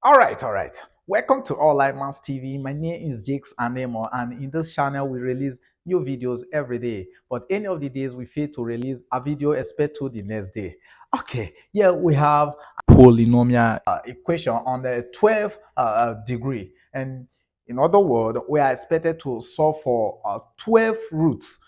All right. Welcome to OnlineMaths TV. My name is Jakes Anemo, and in this channel, we release new videos every day. But any of the days we fail to release a video, expect to the next day. Okay, yeah, we have polynomial equation on the 12th degree. And in other words, we are expected to solve for 12 roots,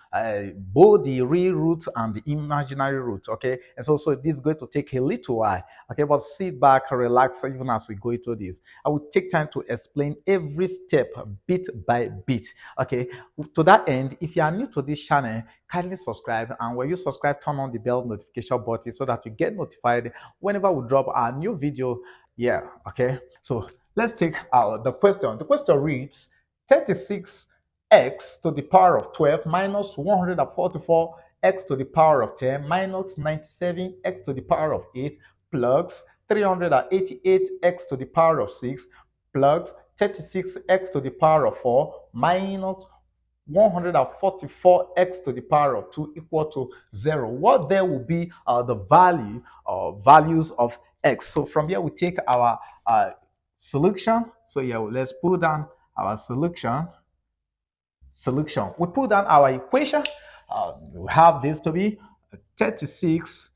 both the real root and the imaginary root. Okay, and so this is going to take a little while. Okay, but sit back, relax, even as we go into this. I will take time to explain every step bit by bit. Okay, to that end, if you are new to this channel, kindly subscribe, and when you subscribe, turn on the bell notification button so that you get notified whenever we drop our new video. Yeah, okay. So let's take the question. The question reads 36x to the power of 12 minus 144 x to the power of 10 minus 97 x to the power of 8 plus 388 x to the power of 6 plus 36 x to the power of 4 minus 144x to the power of 2 equal to 0. What there will be the values of x. So from here we take our solution. So yeah, let's put down our solution. We put down our equation. We have this to be 36x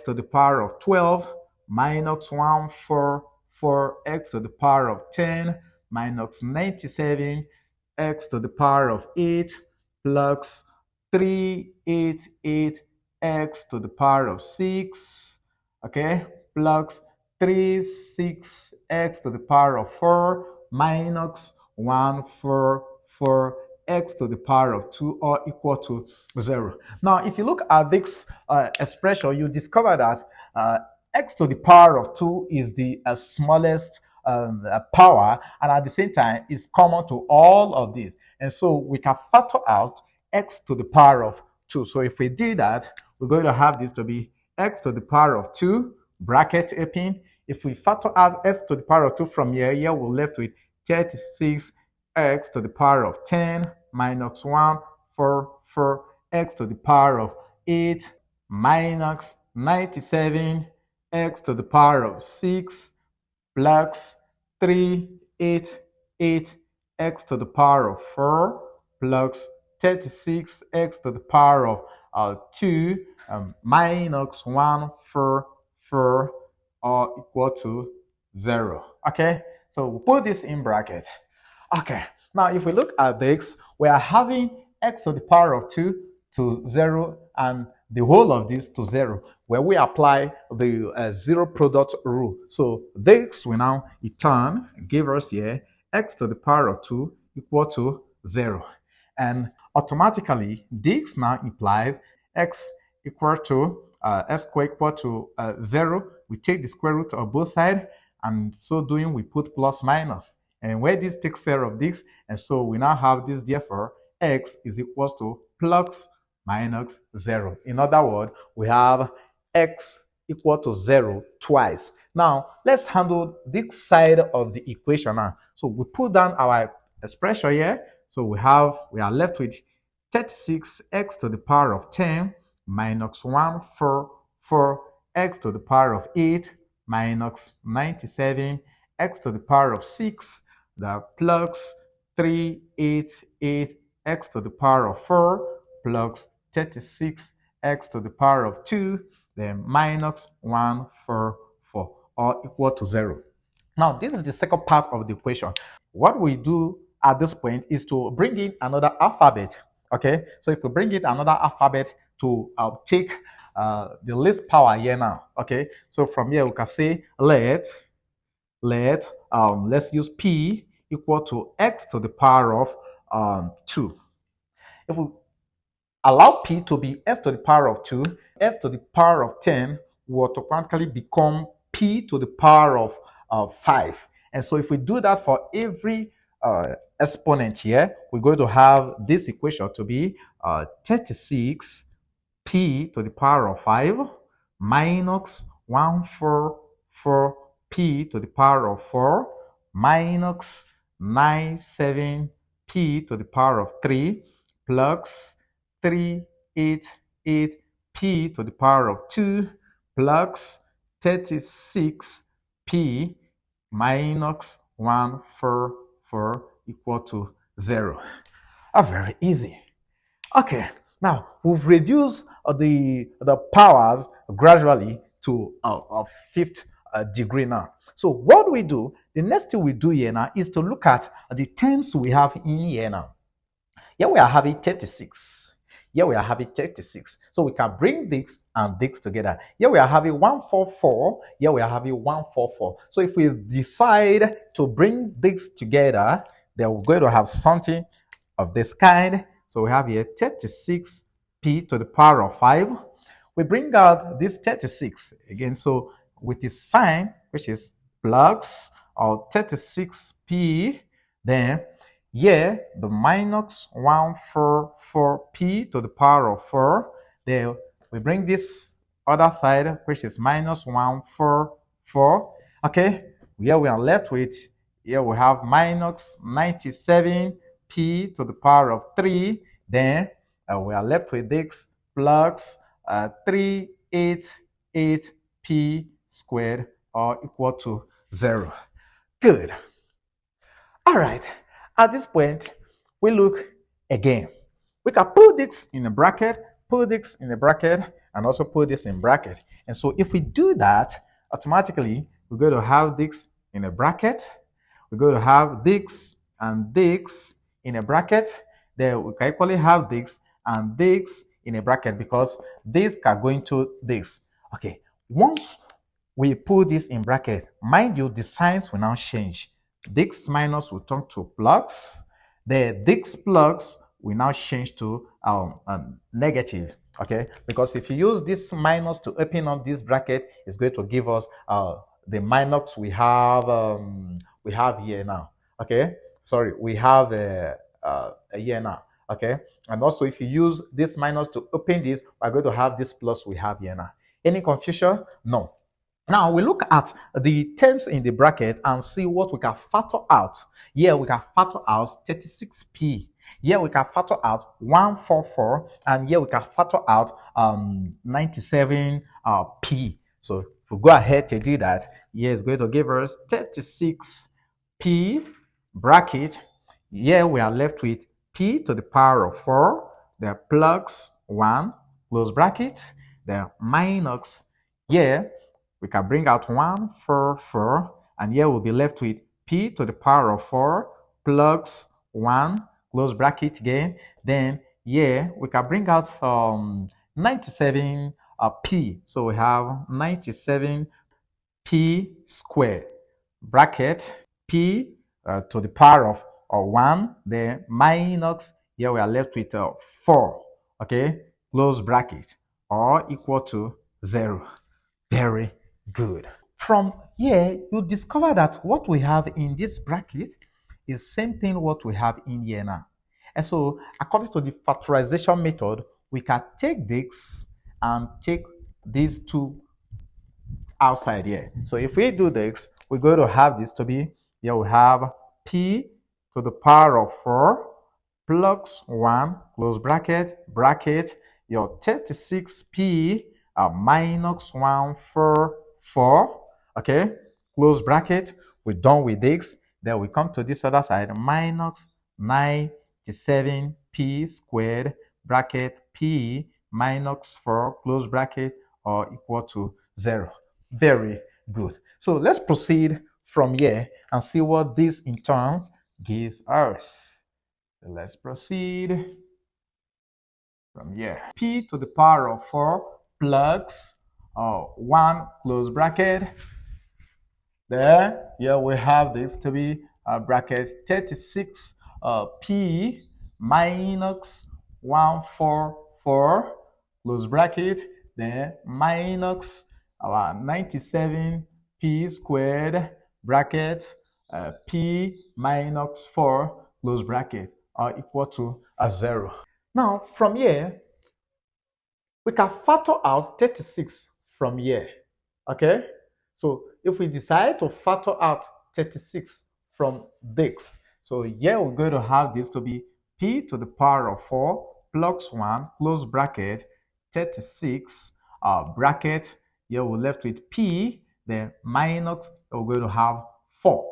to the power of 12 minus 144x to the power of 10 minus 97 x to the power of 8 plus 388 x to the power of 6, okay, plus 36 x to the power of 4 minus 144 x to the power of 2 or equal to 0. Now, if you look at this expression, you discover that x to the power of 2 is the smallest power, and at the same time is common to all of these, and so we can factor out x to the power of 2. So if we do that, we're going to have this to be x to the power of 2 bracket open. If we factor out x to the power of 2 from here we're left with 36 x to the power of 10 minus 144 x to the power of 8 minus 97 x to the power of 6 plus 388 x to the power of 4 plus 36 x to the power of 2 minus 144 or equal to 0. Okay, so we'll put this in bracket. Okay, now if we look at this, we are having x to the power of 2 to 0 and the whole of this to 0, where we apply the zero product rule. So this will now return, give us here x to the power of 2 equal to 0. And automatically, this now implies x equal to x squared equal to 0. We take the square root of both sides, and so doing, we put plus minus. And where this takes care of this, and so we now have this, therefore, x is equal to plus minus 0. In other words, we have x equal to 0 twice. Now, let's handle this side of the equation now. So we put down our expression here. So we are left with 36x to the power of 10 minus 144x to the power of 8 minus 97 x to the power of 6, the plus 388 x to the power of 4 plus 36 x to the power of 2, then minus 144 or equal to 0. Now, this is the second part of the equation. What we do at this point is to bring in another alphabet. Okay, so if we bring in another alphabet to take the least power here now. Okay, so from here we can say let's use p equal to x to the power of 2. If we allow p to be s to the power of 2, s to the power of 10 will automatically become p to the power of 5. And so if we do that for every exponent here, we're going to have this equation to be 36 p to the power of 5 minus 144 p to the power of 4 minus 97 p to the power of 3 plus 388 p to the power of 2 plus 36 p minus 1 4 4 equal to 0. Very easy. Okay, now we've reduced the powers gradually to a fifth degree now. So what we do, the next thing we do here now is to look at the terms we have in here now. Here we are having 36. Here we are having 36. So we can bring this and this together. Here we are having 144. Here we are having 144. So if we decide to bring this together, then we're going to have something of this kind. So we have here 36p to the power of 5. We bring out this 36 again. So with the sign, which is plus or 36p, then here the minus 144p to the power of 4. Then we bring this other side, which is minus 144. Okay, here we are left with, here we have minus 97p to the power of 3. Then we are left with this plus 388p squared or equal to 0. Good. All right. At this point, we look again. We can put this in a bracket, put this in a bracket, and also put this in bracket. And so if we do that, automatically, we're going to have this in a bracket. We're going to have this and this in a bracket. Then we can equally have this and this in a bracket because this can go into this. Okay, once we put this in bracket, mind you, the signs will now change. This minus will turn to plus. The this plus will now change to negative. Okay, because if you use this minus to open up this bracket, it's going to give us the minus we have here now. Okay, sorry, we have here now. Okay, and also if you use this minus to open this, we're going to have this plus we have here now. Any confusion? No. Now we look at the terms in the bracket and see what we can factor out. Here we can factor out 36p. Here we can factor out 144, and here we can factor out 97p. So if we go ahead to do that, here is going to give us 36p bracket. Here we are left with p to the power of 4, the plus 1, close bracket, the minus, here we can bring out 144, and here we'll be left with p to the power of 4 plus 1, close bracket again. Then here we can bring out 97p. So we have 97p squared bracket p to the power of 1, then minus, here we are left with 4, okay, close bracket, or equal to 0. Very good. From here, you discover that what we have in this bracket is same thing what we have in here now. And so, according to the factorization method, we can take this and take these two outside here. So if we do this, we're going to have this to be, here we have p to the power of 4 plus 1, close bracket, bracket, your 36p minus 144, okay, close bracket. We're done with this. Then we come to this other side, minus 97p squared bracket p minus 4, close bracket, or equal to 0. Very good. So let's proceed from here and see what this in turn gives us. So let's proceed from here. P to the power of 4 plus 1, close bracket. There, here we have this to be bracket 36 p minus 144, close bracket, then minus 97p squared bracket p minus 4, close bracket, equal to 0. Now from here, we can factor out 36 from here. Okay, so if we decide to factor out 36 from this, so here we're going to have this to be p to the power of 4 plus 1, close bracket, 36 bracket. Here we're left with p, then minus, we're going to have 4,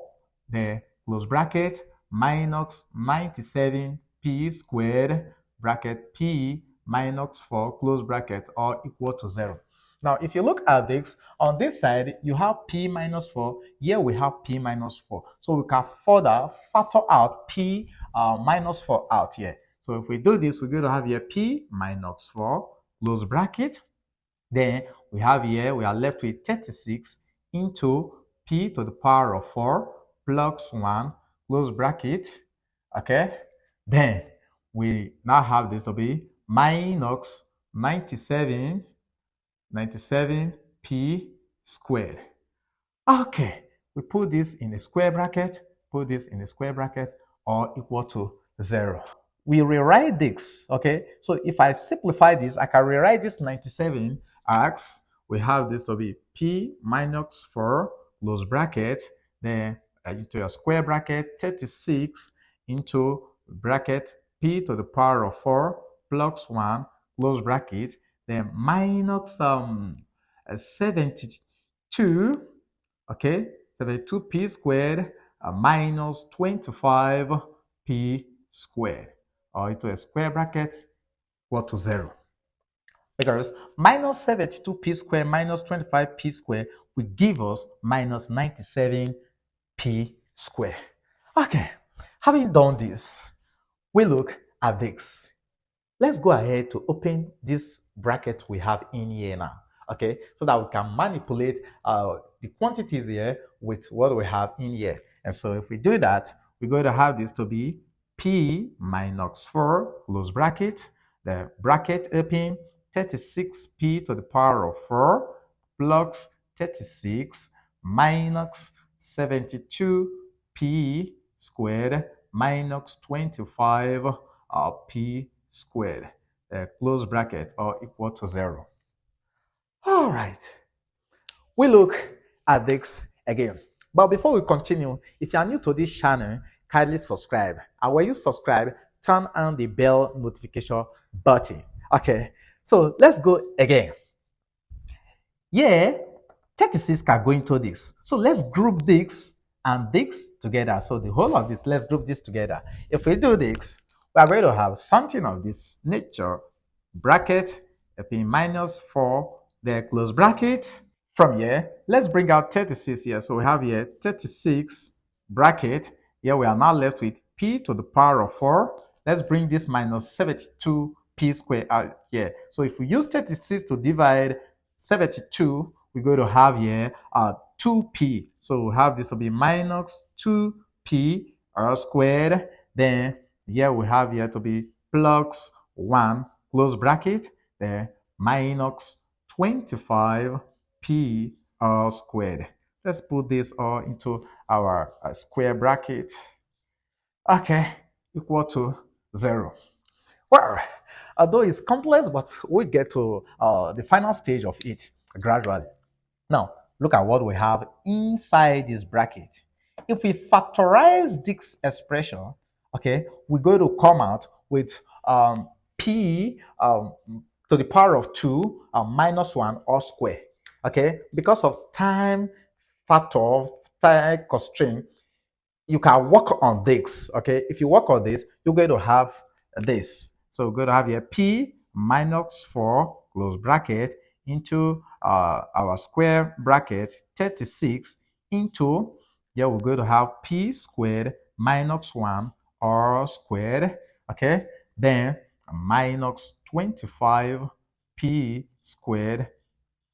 then close bracket, minus 97p squared, bracket p minus 4, close bracket, all equal to 0. Now, if you look at this, on this side, you have p minus 4. Here we have p minus 4. So we can further factor out p minus 4 out here. So if we do this, we're going to have here p minus 4, close bracket. Then we have here, we are left with 36 into p to the power of 4 plus 1, close bracket. Okay. Then we now have this to be minus 97p squared. Okay, we put this in a square bracket, put this in a square bracket, or equal to 0. We rewrite this, okay? So if I simplify this, I can rewrite this 97 as, we have this to be p minus 4, close bracket, then into a square bracket, 36 into bracket p to the power of 4 plus 1, close bracket, then minus 72, okay, 72p squared minus 25p squared, or into a square bracket equal to 0. Because minus 72p squared minus 25p squared will give us minus 97p squared. Okay, having done this, we look at this. Let's go ahead to open this bracket we have in here now, okay, so that we can manipulate the quantities here with what we have in here. And so if we do that, we're going to have this to be p minus 4, close bracket, the bracket open, 36p to the power of 4 plus 36 minus 72p squared minus 25p squared, close bracket, or equal to 0. All right, we look at this again. But before we continue, if you are new to this channel, kindly subscribe. And when you subscribe, turn on the bell notification button. Okay, so let's go again. Yeah, 36 can go into this. So let's group this and this together. So the whole of this, let's group this together. If we do this, we are going to have something of this nature, bracket, p minus 4, then close bracket. From here, let's bring out 36 here. So we have here 36 bracket. Here we are now left with p to the power of 4. Let's bring this minus 72p squared out here. So if we use 36 to divide 72, we're going to have here 2p. So we have this will be minus 2p squared. Then here we have here to be plus 1, close bracket, then minus 25p squared. Let's put this all into our square bracket. Okay, equal to 0. Well, although it's complex, but we get to the final stage of it gradually. Now, look at what we have inside this bracket. If we factorize this expression, okay, we're going to come out with p to the power of 2 minus 1 all square. Okay, because of time factor, time constraint, you can work on this. Okay, if you work on this, you're going to have this. So we're going to have here p minus 4, close bracket, into our square bracket, 36 into, here we're going to have p squared minus 1 all squared. Okay, then minus 25p squared,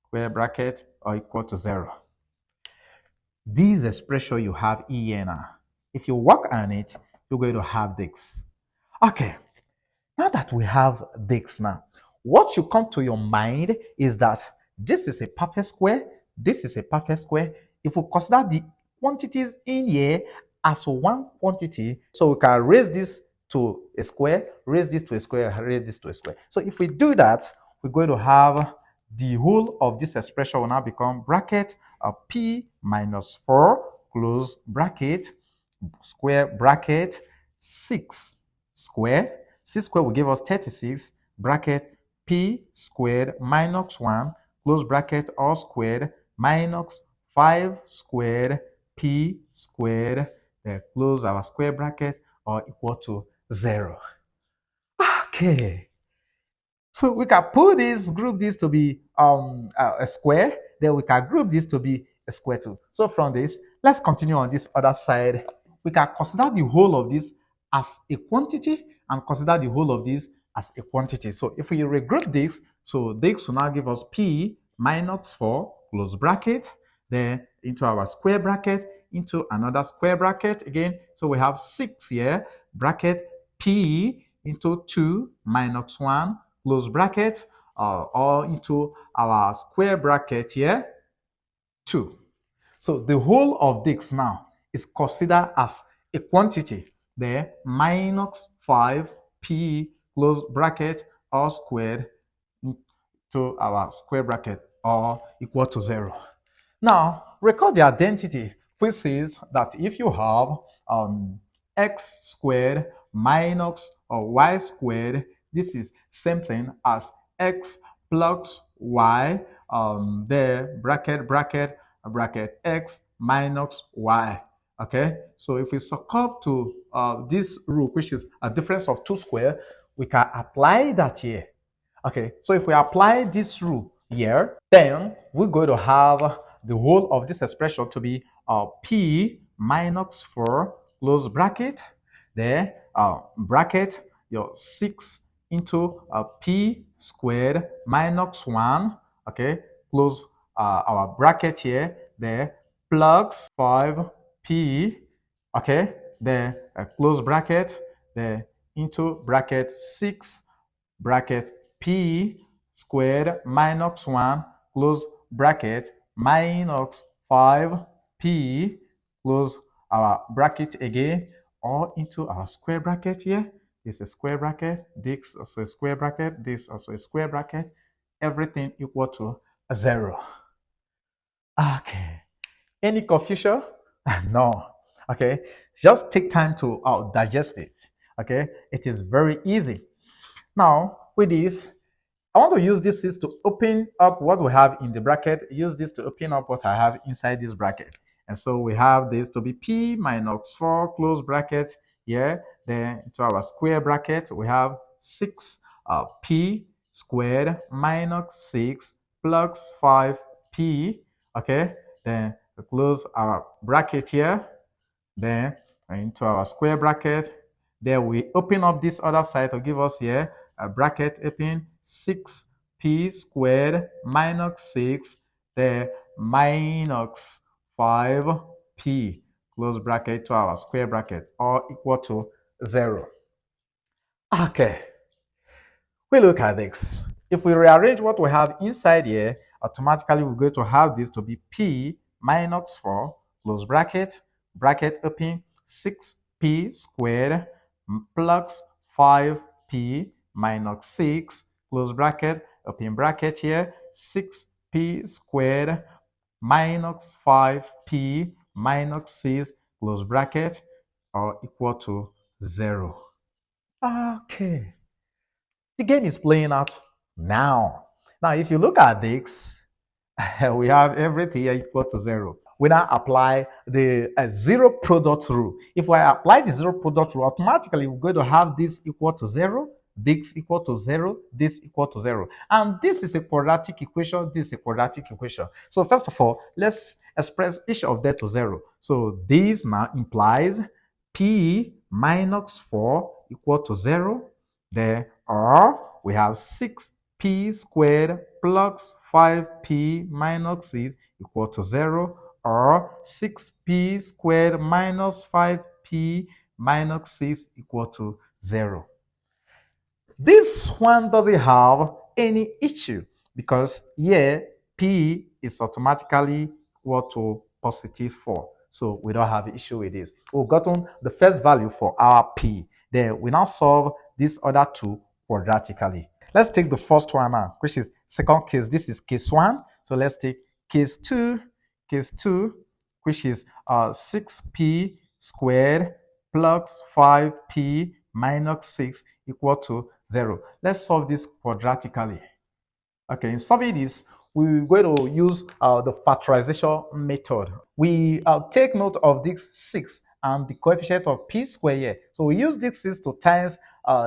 square bracket, or equal to 0. This expression you have here now, if you work on it, you're going to have this. Okay, now that we have this now, what should come to your mind is that this is a perfect square, this is a perfect square. If we consider the quantities in here as one quantity, so we can raise this to a square, raise this to a square, raise this to a square. So if we do that, we're going to have the whole of this expression will now become bracket p minus 4, close bracket, square bracket, 6 square. 6 square will give us 36, bracket p squared minus 1, close bracket, all squared, minus 5 squared p squared, then close our square bracket, or equal to 0. Okay. So we can put this, group this to be a square, then we can group this to be a square too. So from this, let's continue on this other side. We can consider the whole of this as a quantity and consider the whole of this as a quantity. So if we regroup this, so this will now give us p minus 4, close bracket, then into our square bracket, into another square bracket again. So we have 6 here, bracket p into 2 minus 1, close bracket, or into our square bracket here, 2. So the whole of this now is considered as a quantity. There, minus 5p, close bracket, all squared to our square bracket, or equal to 0. Now, record the identity, which says that if you have x squared minus or y squared, this is same thing as x plus y, there, bracket x minus y. Okay, so if we succumb to this rule, which is a difference of 2 square, we can apply that here. Okay, so if we apply this rule here, then we're going to have the whole of this expression to be p minus 4, close bracket, there, bracket, your 6 into p squared minus 1, okay, close our bracket here, there, plus 5p, okay, there, close bracket, there, into bracket 6, bracket p squared minus 1, close bracket, minus 5p, close our bracket again, or into our square bracket here. This is a square bracket, this also a square bracket, this also a square bracket, everything equal to 0. Okay. Any confusion? No. Okay. Just take time to digest it. Okay. It is very easy. Now, with this, I want to use this to open up what we have in the bracket, use this to open up what I have inside this bracket. And so we have this to be p minus 4, close bracket here. Then into our square bracket, we have 6 p squared minus 6 plus 5p. Okay, then we close our bracket here. Then into our square bracket, then we open up this other side to give us here a bracket open 6p squared minus 6, then minus 5p, close bracket to our square bracket, or equal to 0. Okay, we look at this. If we rearrange what we have inside here, automatically we're going to have this to be p minus 4, close bracket, bracket open, 6p squared plus 5p minus 6, close bracket, open bracket here, 6p squared minus 5p minus 6, close bracket, or equal to 0. Okay. The game is playing out now. Now, if you look at this, we have everything equal to 0. We now apply the zero product rule. If I apply the zero product rule, automatically we're going to have this equal to 0, this equal to 0, this equal to 0. And this is a quadratic equation, this is a quadratic equation. So first of all, let's express each of them to 0. So this now implies p minus 4 equal to 0. There, or we have 6p squared plus 5p minus 6 equal to 0, or 6p squared minus 5p minus 6 equal to 0. This one doesn't have any issue because here p is automatically equal to positive 4. So we don't have an issue with this. We've gotten the first value for our p. Then we now solve these other two quadratically. Let's take the first one now, which is second case. This is case 1. So let's take case 2, which is 6p squared plus 5p minus 6 equal to 0. Let's solve this quadratically. Okay, in solving this, we're going to use the factorization method. We take note of this 6 and the coefficient of p squared here. So we use this 6 to times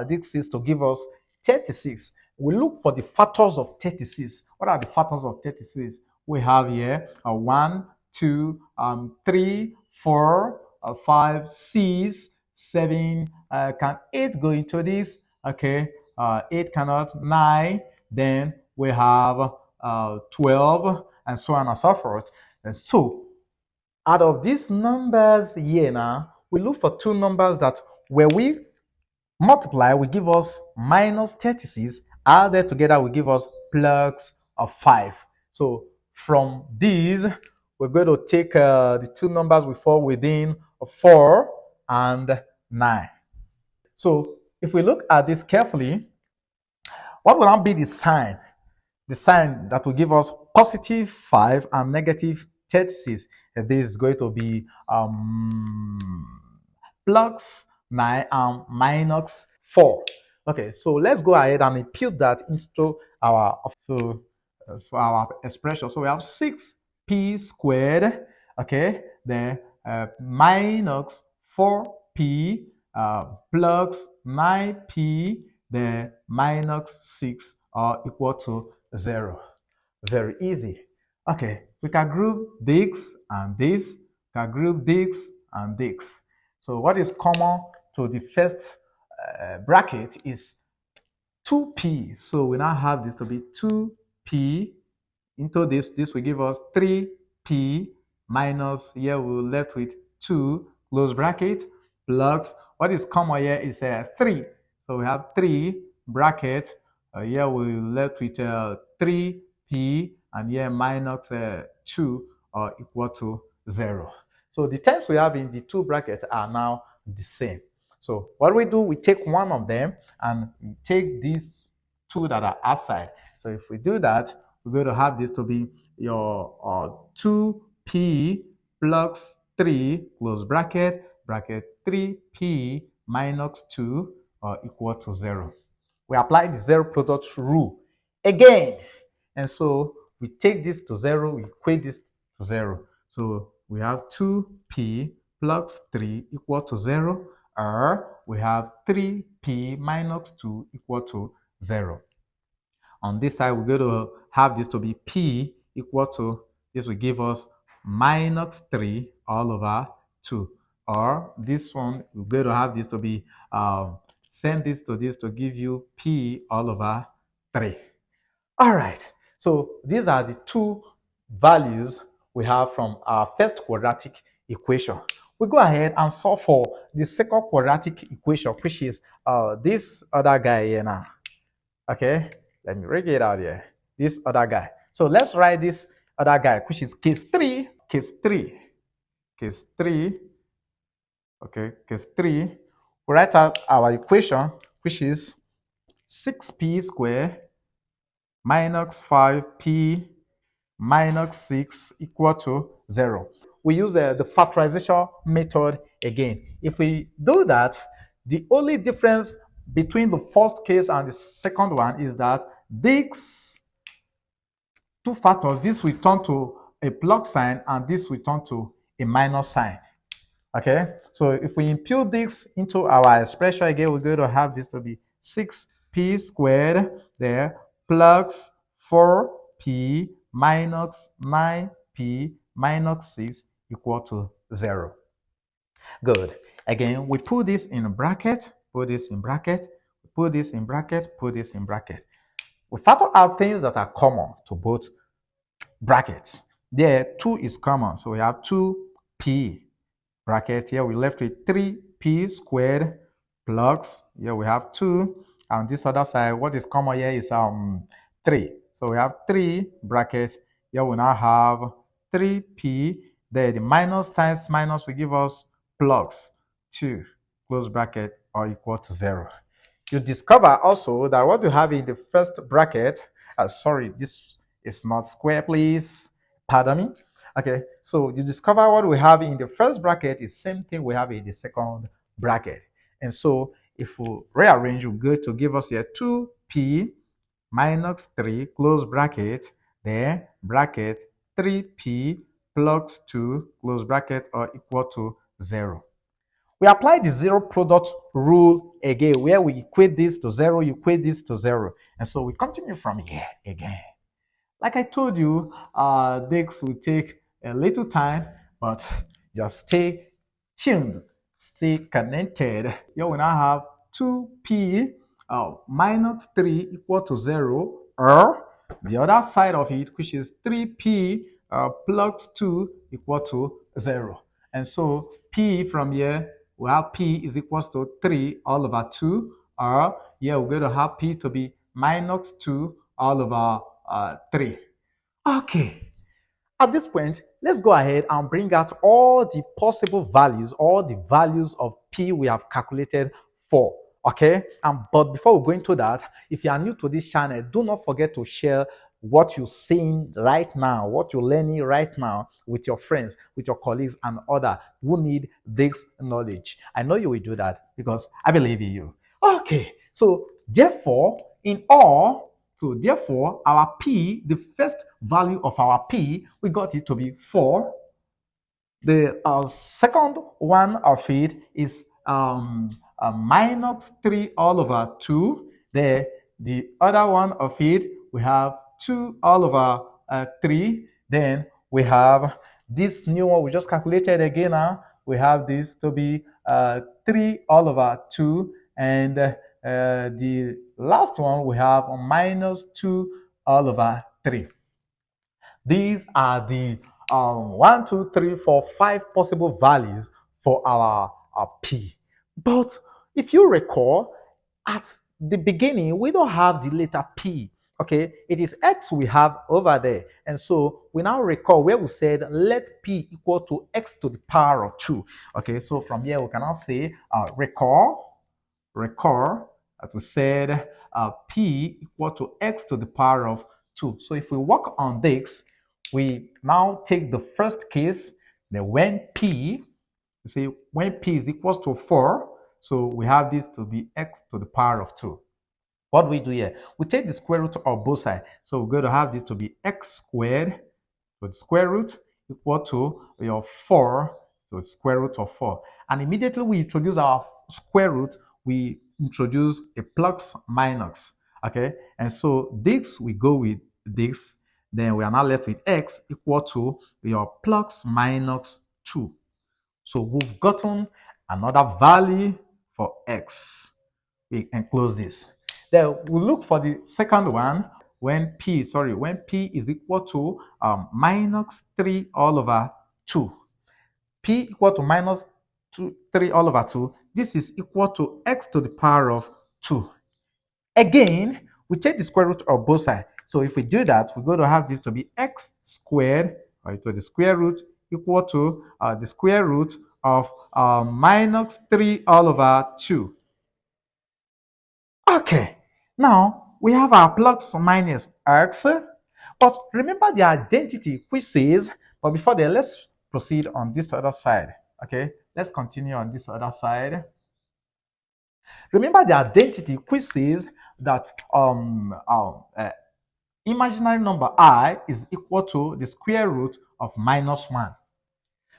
this 6 to give us 36. We look for the factors of 36. What are the factors of 36? We have here 1, 2, 3, 4, 5, 6, 7. Can 8 go into this? Okay, 8 cannot. 9. Then we have 12, and so on and so forth. And so, out of these numbers here now, we look for two numbers that where we multiply will give us minus 36, added together will give us plus 5. So from these, we're going to take the two numbers we fall within 4 and 9. So if we look at this carefully, what will now be the sign? The sign that will give us positive 5 and negative 36. And this is going to be plus 9 and minus 4. Okay, so let's go ahead and impute that into our expression. So we have 6p squared, okay, then minus 4p plus 9p, then minus 6 are equal to 0. Very easy. Okay, we can group this and this, we can group this and this. So what is common to the first bracket is 2p. So we now have this to be 2p into this. This will give us 3p minus, here we're left with 2, close bracket, plus what is common here is 3. So we have 3 bracket. Here we're left with 3p, and here minus 2 are equal to 0. So the terms we have in the two brackets are now the same. So what we do, we take one of them and take these two that are outside. So if we do that, we're going to have this to be your 2p plus 3, close bracket, bracket 3p minus 2 equal to 0. We apply the zero product rule again. And so we take this to 0, we equate this to 0. So we have 2p plus 3 equal to 0, or we have 3p minus 2 equal to 0. On this side, we're going to have this to be p equal to, this will give us minus 3 all over 2. Or this one, we're going to have this to be, send this to give you p all over 3. All right, so these are the two values we have from our first quadratic equation. We go ahead and solve for the second quadratic equation, which is this other guy here now. Okay, let me read it out here. This other guy. So let's write this other guy, which is case 3. Case 3. Case 3. Okay, case 3. We write out our equation, which is 6p squared minus 5p minus 6 equal to 0. We use the factorization method again. If we do that, the only difference between the first case and the second one is that these two factors, this will turn to a plus sign and this will turn to a minus sign. Okay, so if we impute this into our expression again, we're going to have this to be 6p squared there plus 4p minus 9p minus 6 equal to 0. Good. Again, we put this in a bracket, put this in bracket, put this in bracket, put this in bracket. We factor out things that are common to both brackets. There, 2 is common, so we have 2p bracket. Here we left with 3p squared plus, here we have 2. On this other side, what is common here is 3. So we have 3 brackets. Here we now have 3p. There, the minus times minus will give us plus 2, close bracket, or equal to 0. You discover also that what you have in the first bracket, sorry, this is not square, please. Pardon me. Okay, so you discover what we have in the first bracket is same thing we have in the second bracket. And so if we rearrange, we're going to give us here 2p minus 3, close bracket, then bracket 3p plus 2 close bracket are equal to 0. We apply the zero product rule again, where we equate this to 0, equate this to 0. And so we continue from here again. Like I told you, this will take a little time, but just stay tuned, stay connected. Here we now have 2p minus 3 equal to 0, or the other side of it, which is 3p plus 2 equal to 0. And so p from here, we have p is equals to 3 all over 2, or here we're going to have p to be minus 2 all over 3. Okay. At this point, let's go ahead and bring out all the possible values, all the values of p we have calculated for. Okay. But before we go into that, if you are new to this channel, do not forget to share what you're seeing right now, what you're learning right now with your friends, with your colleagues, and others who need this knowledge. I know you will do that because I believe in you. Okay. So therefore, in all, so therefore, our p, the first value of our p, we got it to be 4. The second one of it is minus 3 all over 2. The other one of it, we have 2 all over 3. Then we have this new one we just calculated again now. We have this to be 3 all over 2. And the last one we have minus 2 all over 3. These are the 1, 2, 3, 4, 5 possible values for our p. But if you recall, at the beginning, we don't have the letter p. Okay, it is x we have over there. And so we now recall where we said let p equal to x to the power of 2. Okay, so from here we can now say recall that we said p equal to x to the power of 2. So if we work on this, we now take the first case, then when p, we say when p is equals to 4, so we have this to be x to the power of 2. What do we do here? We take the square root of both sides. So we're going to have this to be x squared to the square root equal to your 4 to the square root of 4. And immediately we introduce our square root, we introduce a plus minus. Okay, and so this we go with this, then we are now left with x equal to your plus minus 2. So we've gotten another value for x. We enclose this. Then we look for the second one when p is equal to minus 3 all over 2. P equal to minus 3 all over 2. This is equal to x to the power of 2. Again, we take the square root of both sides. So if we do that, we're going to have this to be x squared, or to the square root, equal to the square root of minus 3 all over 2. Okay, now we have our plus minus x, but remember the identity which says, but before that, let's proceed on this other side. Okay, let's continue on this other side. Remember the identity which says that imaginary number I is equal to the square root of minus 1.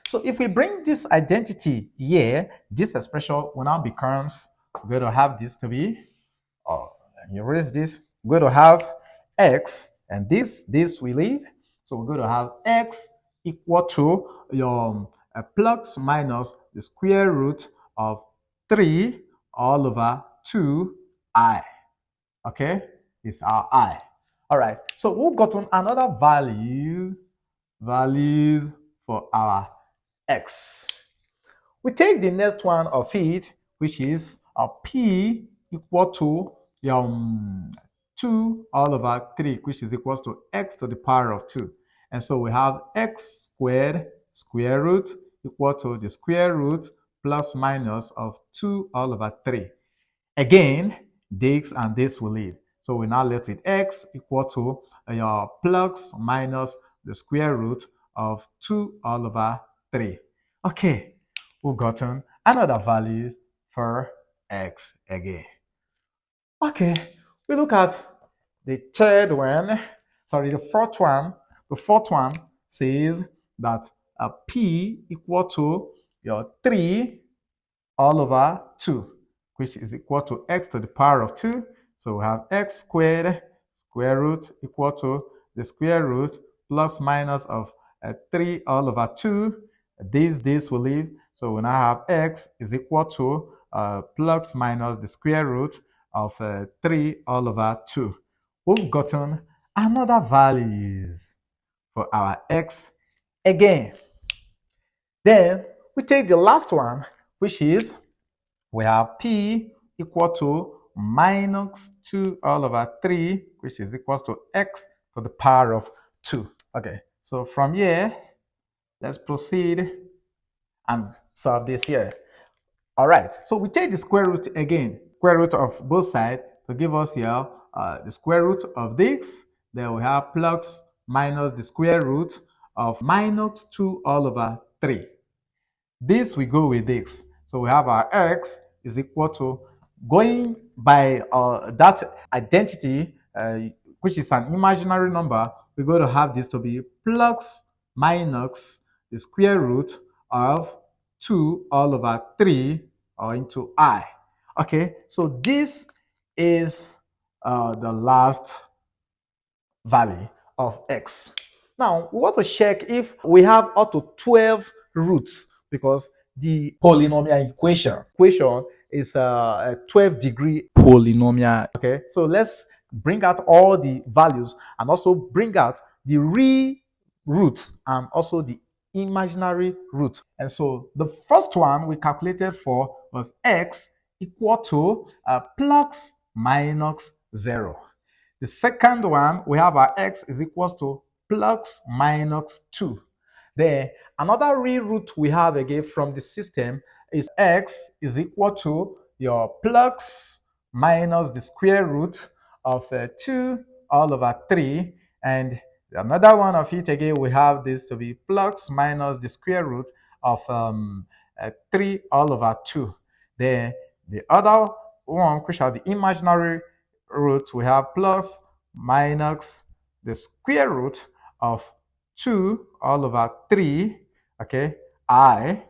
So if we bring this identity here, this expression will now becomes, we're going to have this to be, erase this, we're going to have x, and this we leave. So we're going to have x equal to your plus minus the square root of 3 all over 2i. Okay, it's our I. All right, so we've gotten another values for our x. We take the next one of it, which is p equal to 2 all over 3, which is equal to x to the power of 2. And so we have x squared square root equal to the square root plus minus of 2 all over 3. Again, this and this will leave. So we're now left with x equal to your plus minus the square root of 2 all over 3. Okay, we've gotten another value for x again. Okay, we look at the third one. Sorry, the fourth one says that P equal to your 3 all over 2, which is equal to x to the power of 2. So we have x squared square root equal to the square root plus minus of 3 all over 2. This will leave. So we now have x is equal to plus minus the square root of 3 all over 2. We've gotten another values for our x again. Then we take the last one, which is we have p equal to minus 2 all over 3, which is equal to x to the power of 2. Okay, so from here, let's proceed and solve this here. All right, so we take the square root again, square root of both sides to give us here the square root of this. Then we have plus minus the square root of minus 2 all over 3. This we go with this. So we have our x is equal to, going by that identity, which is an imaginary number, we're going to have this to be plus minus the square root of 2 all over 3 or into I. Okay, so this is the last value of x. Now, we want to check if we have up to 12 roots, because the polynomial equation is a 12-degree polynomial. Okay, so let's bring out all the values and also bring out the real roots and also the imaginary root. And so the first one we calculated for was x equal to plus minus 0. The second one, we have our x is equals to plus minus 2. Then another real root we have again from the system is x is equal to your plus minus the square root of 2 all over 3. And another one of it again, we have this to be plus minus the square root of 3 all over 2. Then the other one, which are the imaginary root, we have plus minus the square root of 2 all over 3, okay, I.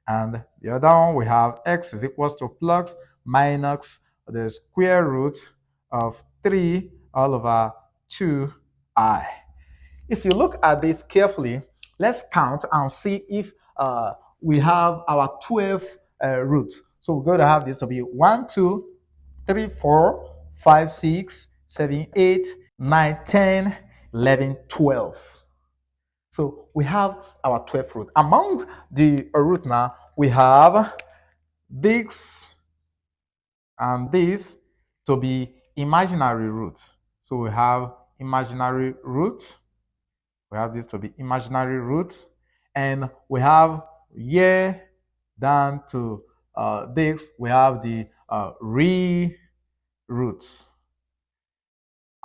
And the other one, we have x is equals to plus minus the square root of 3 all over 2i. If you look at this carefully, let's count and see if we have our 12 roots. So we're going to have this to be 1, 2, 3, 4, 5, 6, 7, 8, 9, 10, 11, 12. So we have our 12th root. Among the root now, we have this and this to be imaginary root. So we have imaginary root. We have this to be imaginary root. And we have here down to this, we have the real roots.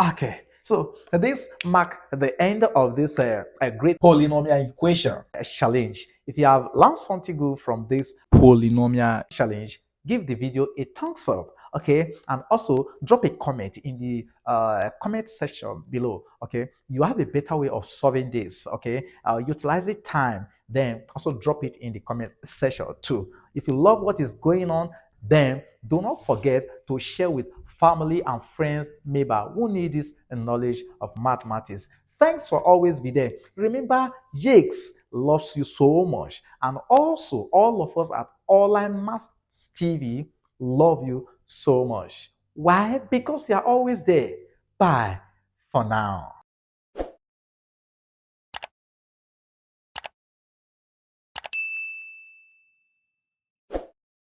Okay, so this marks the end of this a great polynomial equation challenge. If you have learned something good from this polynomial challenge, give the video a thumbs up, okay, and also drop a comment in the comment section below. Okay, you have a better way of solving this. Okay, utilize the time, then also drop it in the comment section too. If you love what is going on, then do not forget to share with family and friends, maybe who need this knowledge of mathematics. Thanks for always be there. Remember, Jakes loves you so much, and also all of us at OnlineMaths TV love you so much. Why? Because you are always there. Bye for now.